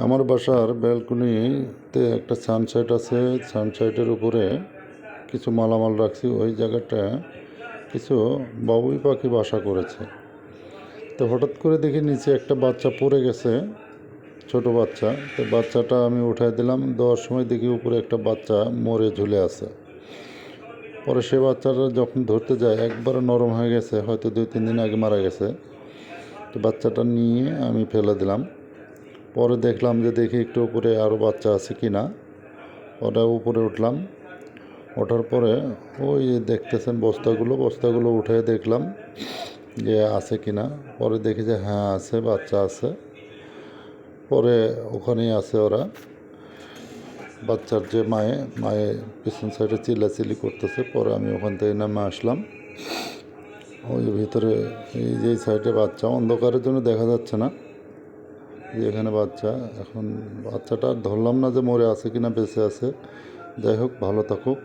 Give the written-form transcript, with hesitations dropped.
আমার বাসার ব্যালকনিতে একটা সানসাইড আছে। সানসাইডের উপরে কিছু মালামাল রাখছি। ওই জায়গাটা কিছু বাবুই পাখি বাসা করেছে। তো হঠাৎ করে দেখি নিচে একটা বাচ্চা পড়ে গেছে, ছোট বাচ্চা। তো বাচ্চাটা আমি উঠাই দিলাম, দেওয়ার সময় দেখি উপরে একটা বাচ্চা মরে ঝুলে আছে। পরে সে বাচ্চাটা যখন ধরতে যায় একবারে নরম হয়ে গেছে, হয়তো 2-3 দিন আগে মারা গেছে। তো বাচ্চাটা নিয়ে আমি ফেলে দিলাম। পরে দেখলাম যে দেখি একটু উপরে আরও বাচ্চা আছে কি না। ওটা উপরে উঠলাম, ওঠার পরে ওই যে দেখতেছেন বস্তাগুলো উঠে দেখলাম যে আছে কি না। পরে দেখি যে হ্যাঁ আছে, বাচ্চা আছে। পরে ওখানেই আছে ওরা। বাচ্চার যে মায়ে পিছন সাইডে চিল্লাচিল্লি করতেছে। পরে আমি ওখান থেকে নামে আসলাম। ওই ভিতরে এই যে সাইডে বাচ্চা, অন্ধকারের জন্য দেখা যাচ্ছে না যে এখানে বাচ্চা। এখন বাচ্চাটা ধরলাম না যে মরে আছে কিনা বেঁচে আছে। যাই হোক, ভালো থাকুক।